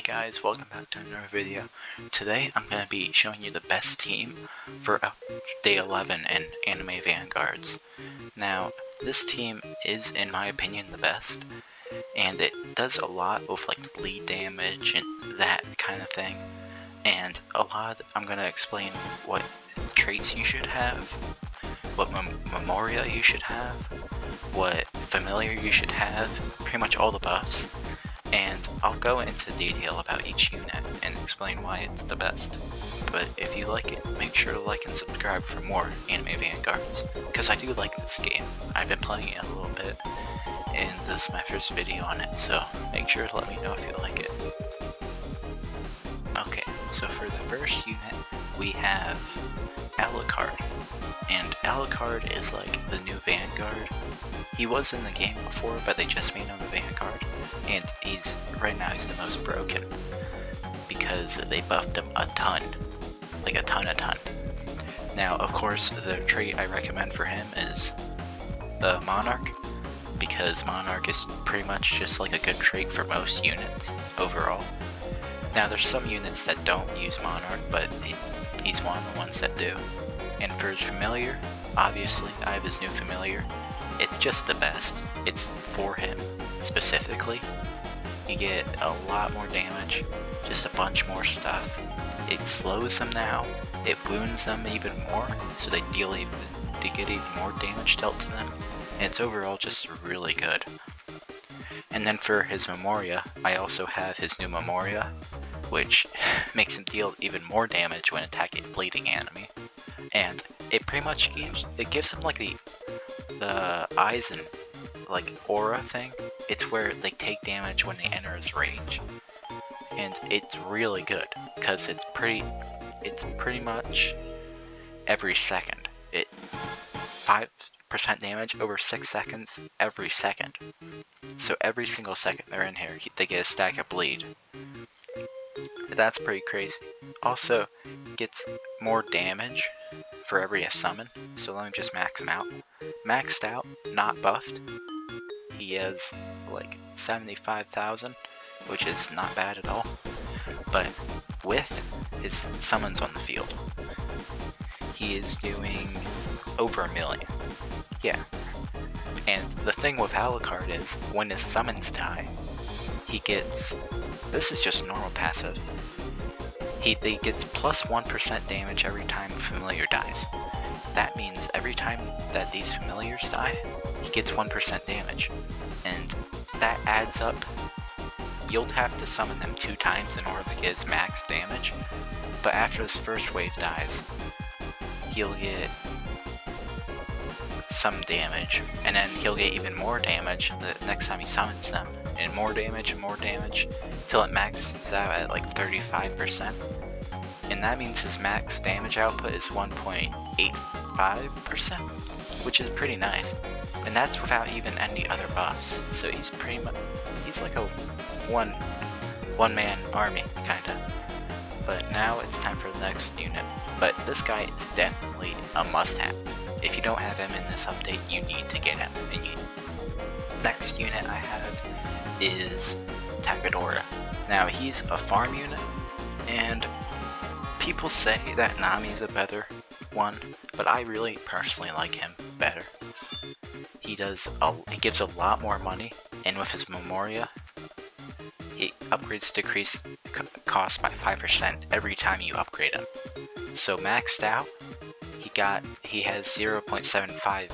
guys, welcome back to another video. Today I'm going to be showing you the best team for day 11 in Anime Vanguards. Now, this team is, in my opinion, the best, and it does a lot with like bleed damage and that kind of thing. And I'm going to explain what traits you should have, what Memoria you should have, what familiar you should have, pretty much all the buffs. And I'll go into detail about each unit and explain why it's the best. But if you like it, make sure to like and subscribe for more Anime Vanguards, because I do like this game. I've been playing it a little bit, and this is my first video on it, so make sure to let me know if you like it. Okay, so for the first unit, we have Alucard. And Alucard is like the new Vanguard. He was in the game before, but they just made him a Vanguard. And right now he's the most broken, because they buffed him a ton. Like a ton. Now, of course, the trait I recommend for him is the Monarch, because Monarch is pretty much just like a good trait for most units overall. Now, there's some units that don't use Monarch, but he's one of the ones that do. And for his familiar, obviously, I have his new familiar. It's just the best. It's for him, specifically. You get a lot more damage, just a bunch more stuff. It slows them now, it wounds them even more, so they get even more damage dealt to them. And it's overall just really good. And then for his Memoria, I also have his new Memoria, which makes him deal even more damage when attacking a bleeding enemy. And it pretty much gives him like the eyes and like aura thing. It's where they take damage when they enter his range, and it's really good because it's pretty much every second. 5% damage over 6 seconds every second. So every single second they're in here, they get a stack of bleed. That's pretty crazy. Also, gets more damage for every summon, so let me just max him out. Maxed out, not buffed, he has like 75,000, which is not bad at all, but with his summons on the field, he is doing over 1 million. Yeah. And the thing with Alucard is, when his summons die, he gets, this is just normal passive, he gets plus 1% damage every time a familiar dies. That means every time that these familiars die, he gets 1% damage. And that adds up. You'll have to summon them 2 times in order to get his max damage. But after this first wave dies, he'll get some damage. And then he'll get even more damage the next time he summons them. And more damage, till it maxes out at like 35%. And that means his max damage output is 1.85%, which is pretty nice. And that's without even any other buffs. So he's pretty much, he's like a one-man army, kinda. But now it's time for the next unit. But this guy is definitely a must-have. If you don't have him in this update, you need to get him. And next unit I have is Takadora. Now, he's a farm unit, and people say that Nami's a better one, but I really personally like him better. He gives a lot more money, and with his Memoria, upgrades decrease cost by 5% every time you upgrade him. So maxed out, he has 0.75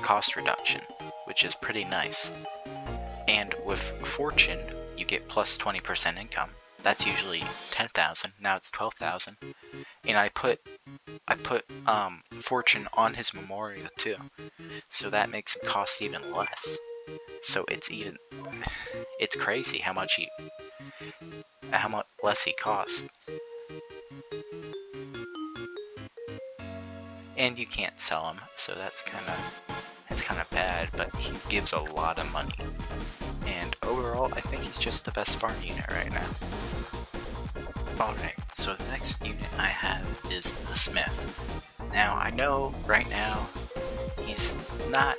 cost reduction, which is pretty nice. And with Fortune, you get plus 20% income. That's usually 10,000. Now it's 12,000. And I put Fortune on his Memoria too, so that makes him cost even less. So it's crazy how much less he costs. And you can't sell him, so that's kind of bad, but he gives a lot of money. And overall, I think he's just the best farm unit right now. Alright, so the next unit I have is the Smith. Now, I know right now he's not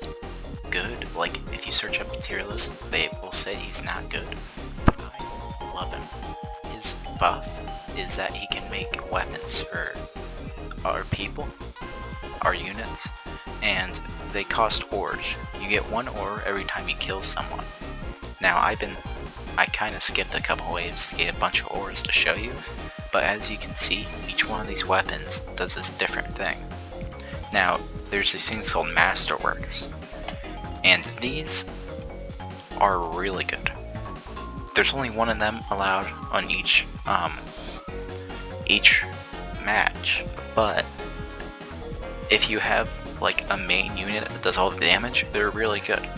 good. Like, if you search up the tier list, they will say he's not good. But I love him. His buff is that he can make weapons for our people, our units, and they cost ores. You get 1 ore every time you kill someone. Now I kind of skipped a couple waves to get a bunch of ores to show you, but as you can see, each one of these weapons does this different thing. Now, there's these things called masterworks, and these are really good. There's only one of them allowed on each match, but if you have like a main unit that does all the damage, they're really good.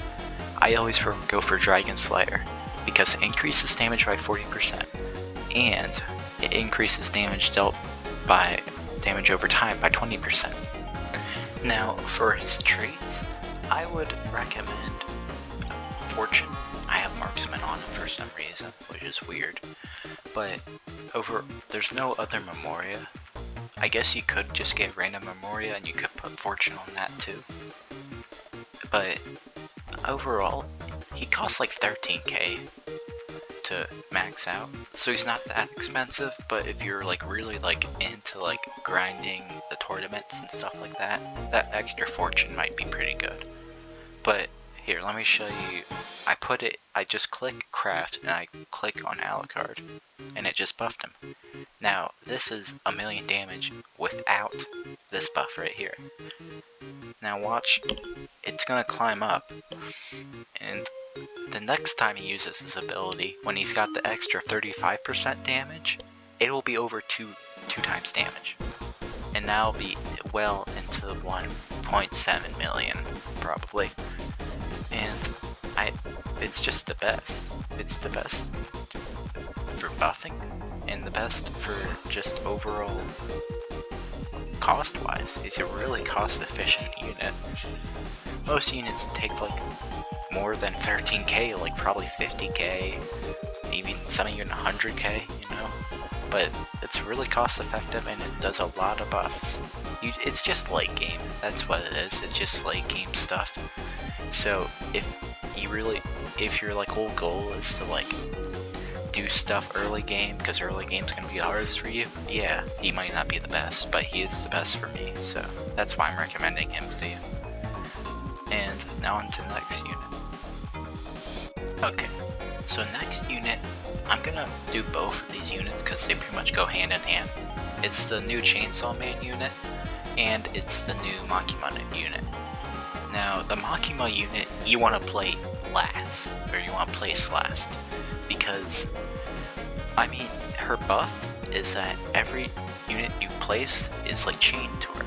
I always go for Dragon Slayer because it increases damage by 40% and it increases damage dealt by damage over time by 20%. Now for his traits, I would recommend Fortune. I have Marksman on him for some reason, which is weird, but there's no other Memoria. I guess you could just get random Memoria and you could put Fortune on that too. But overall, he costs like 13k to max out, so he's not that expensive, but if you're like really like into like grinding the tournaments and stuff like that, that extra Fortune might be pretty good. But here, let me show you. I just click craft and I click on Alucard and it just buffed him. Now this is 1,000,000 damage without this buff right here. Now watch, it's gonna climb up, and the next time he uses his ability, when he's got the extra 35% damage, it will be over two times damage. And that'll be well into 1.7 million, probably. And it's just the best. It's the best for buffing, and the best for just overall cost-wise. It's a really cost-efficient unit. Most units take like more than 13k, like probably 50k, maybe some even 100k, you know? But it's really cost-effective and it does a lot of buffs. It's just late game, that's what it is, it's just late game stuff. So if your like whole goal is to like do stuff early game, because early game's gonna be the hardest for you, yeah, he might not be the best, but he is the best for me, so that's why I'm recommending him to you. And now on to the next unit. Okay, so next unit, I'm gonna do both of these units because they pretty much go hand in hand. It's the new Chainsaw Man unit, and it's the new Makima unit. Now, the Makima unit, you want to play last, or you want to place last, because, I mean, her buff is that every unit you place is like chained to her,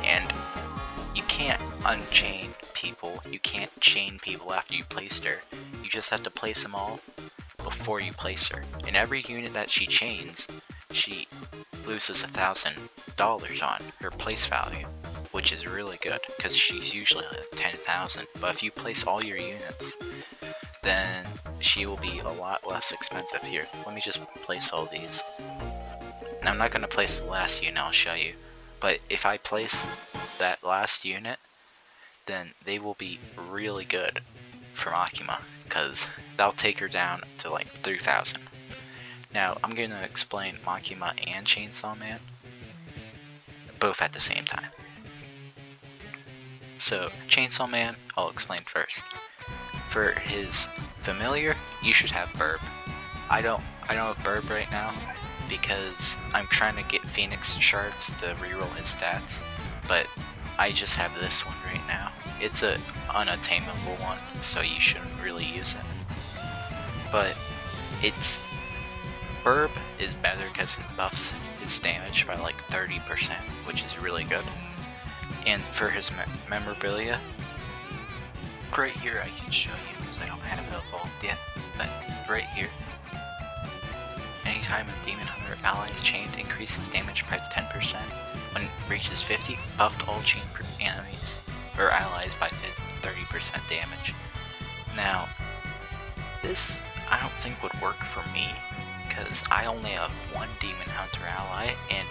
and you can't unchain people, you can't chain people after you placed her, you just have to place them all before you place her. And every unit that she chains, she loses $1,000 on her place value, which is really good because she's usually like 10,000. But if you place all your units, then she will be a lot less expensive. Here, let me just place all these. Now I'm not going to place the last unit, I'll show you, but if I place that last unit, then they will be really good for Makima, because that'll take her down to like 3,000. Now I'm going to explain Makima and Chainsaw Man both at the same time. So Chainsaw Man, I'll explain first. For his familiar, you should have Burb. I don't have Burb right now because I'm trying to get Phoenix shards to reroll his stats, but I just have this one right now. It's a unattainable one, so you shouldn't really use it. But Burb is better because it buffs his damage by like 30%, which is really good. And for his memorabilia, right here I can show you because I don't have it evolved yet, but right here, anytime a Demon Hunter ally is chained, increases damage by 10%. When it reaches 50, buffed all chained enemies or allies by 30% damage. Now, this I don't think would work for me because I only have one Demon Hunter ally and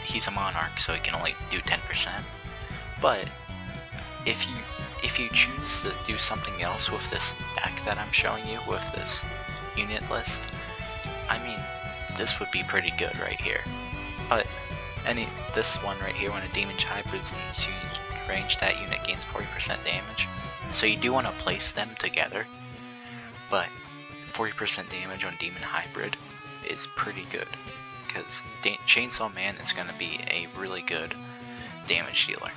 he's a Monarch, so he can only do 10%. But if you choose to do something else with this deck that I'm showing you with this unit list, I mean, this would be pretty good right here. But this one right here, when a demon hybrids in this unit range, that unit gains 40% damage. So you do want to place them together, but 40% damage on demon hybrid is pretty good, because Chainsaw Man is going to be a really good damage dealer.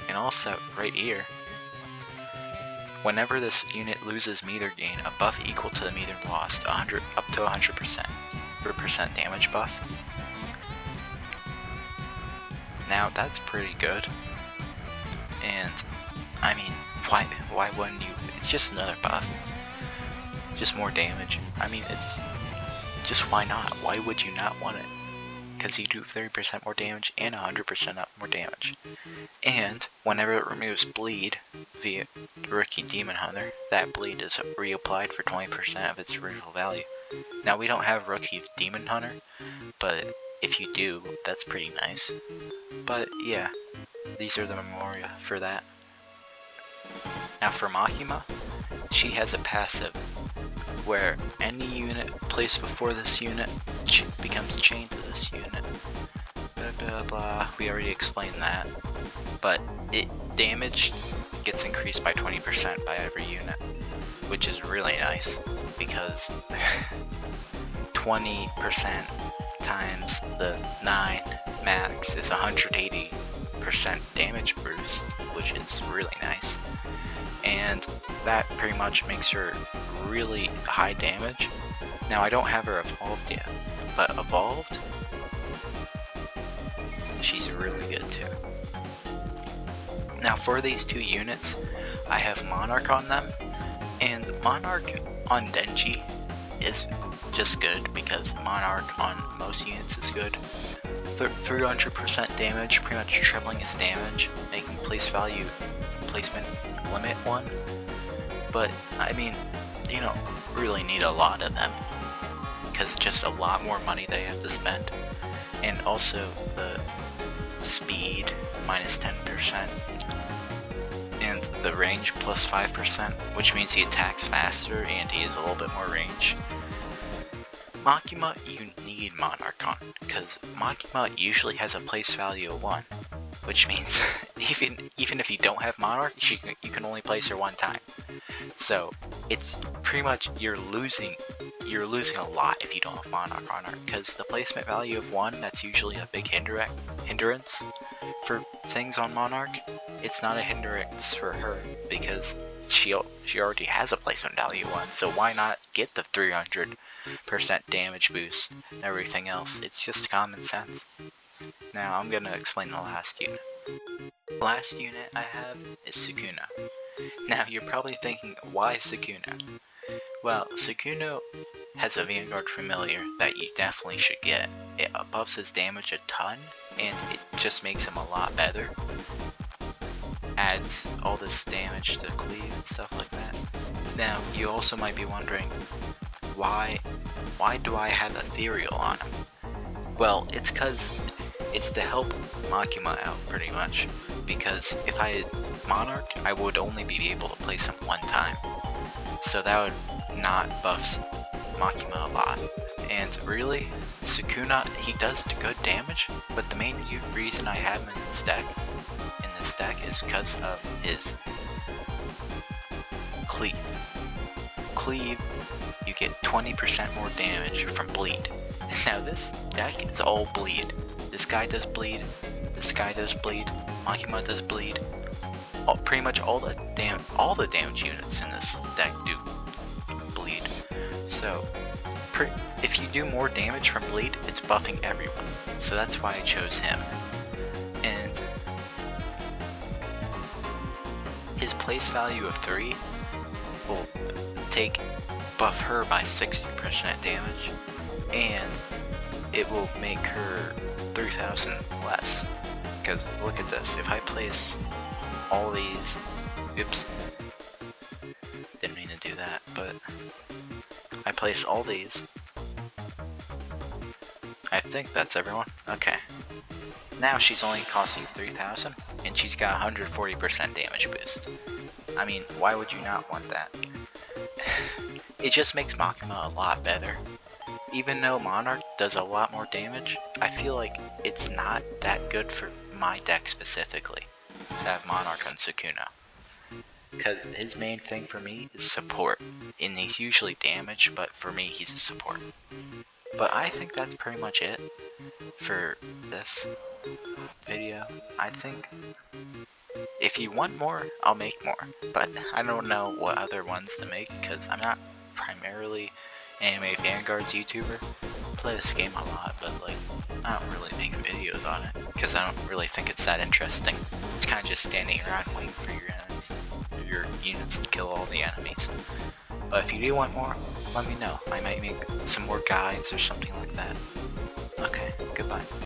And also, right here, whenever this unit loses meter gain, a buff equal to the meter lost, up to 100% damage buff. Now that's pretty good. And I mean, why wouldn't you? It's just another buff, just more damage. I mean, it's just, why not? Why would you not want it? Because you do 30% more damage and 100% up more damage. And whenever it removes bleed via Rookie Demon Hunter, that bleed is reapplied for 20% of its original value. Now we don't have Rookie Demon Hunter, but if you do, that's pretty nice. But yeah, these are the memoria for that. Now for Makima, she has a passive where any unit placed before this unit becomes chained to this unit. Blah blah blah, we already explained that. But damage gets increased by 20% by every unit, which is really nice, because 20% times the 9 max is 180% damage boost, which is really nice. And that pretty much makes her really high damage. Now I don't have her evolved yet, but evolved, she's really good too. Now for these two units, I have Monarch on them, and Monarch on Denji is just good, because Monarch on most units is good. 300% damage, pretty much tripling his damage, making placement limit 1. But I mean, you don't really need a lot of them, because it's just a lot more money they have to spend. And also the speed minus 10%, and the range plus 5%, which means he attacks faster and he has a little bit more range. Makima, you need Monarch on, because Makima usually has a place value of 1, which means even if you don't have Monarch, you can only place her one time. So it's pretty much, you're losing a lot if you don't have Monarch on her, because the placement value of 1, that's usually a big hindrance for things on Monarch. It's not a hindrance for her, because she already has a placement value 1, so why not get the 300% damage boost and everything else? It's just common sense. Now I'm gonna explain the last unit. The last unit I have is Sukuna. Now you're probably thinking, why Sukuna? Well, Sukuna has a Vanguard familiar that you definitely should get. It buffs his damage a ton, and it just makes him a lot better. Adds all this damage to cleave and stuff like that. Now you also might be wondering, why do I have Ethereal on him? Well, it's because it's to help Makima out pretty much, because if I had Monarch, I would only be able to place him one time, so that would not buff Makima a lot. And really, Sukuna, he does good damage, but the main reason I have him in this deck is because of his cleave. Cleave, you get 20% more damage from bleed. Now this deck is all bleed. This guy does bleed, this guy does bleed, Makima does bleed. Pretty much all the damage units in this deck do bleed. So if you do more damage from bleed, it's buffing everyone. So that's why I chose him. And his place value of 3 will buff her by 60% damage, and it will make her 3,000 less. Because look at this, if I place all these, oops, didn't mean to do that, but I place all these. I think that's everyone. Okay. Now she's only costing 3,000, and she's got 140% damage boost. I mean, why would you not want that? It just makes Makima a lot better. even though Monarch does a lot more damage, I feel like it's not that good for my deck specifically to have Monarch on Sukuna. Because his main thing for me is support, and he's usually damaged, but for me he's a support. But I think that's pretty much it for this video. I think if you want more, I'll make more, but I don't know what other ones to make because I'm not primarily anime Vanguards YouTuber. I play this game a lot, but like I don't really make videos on it because I don't really think it's that interesting. It's kind of just standing around waiting for your enemies, your units to kill all the enemies. But if you do want more, let me know. I might make some more guides or something like that. Okay, goodbye.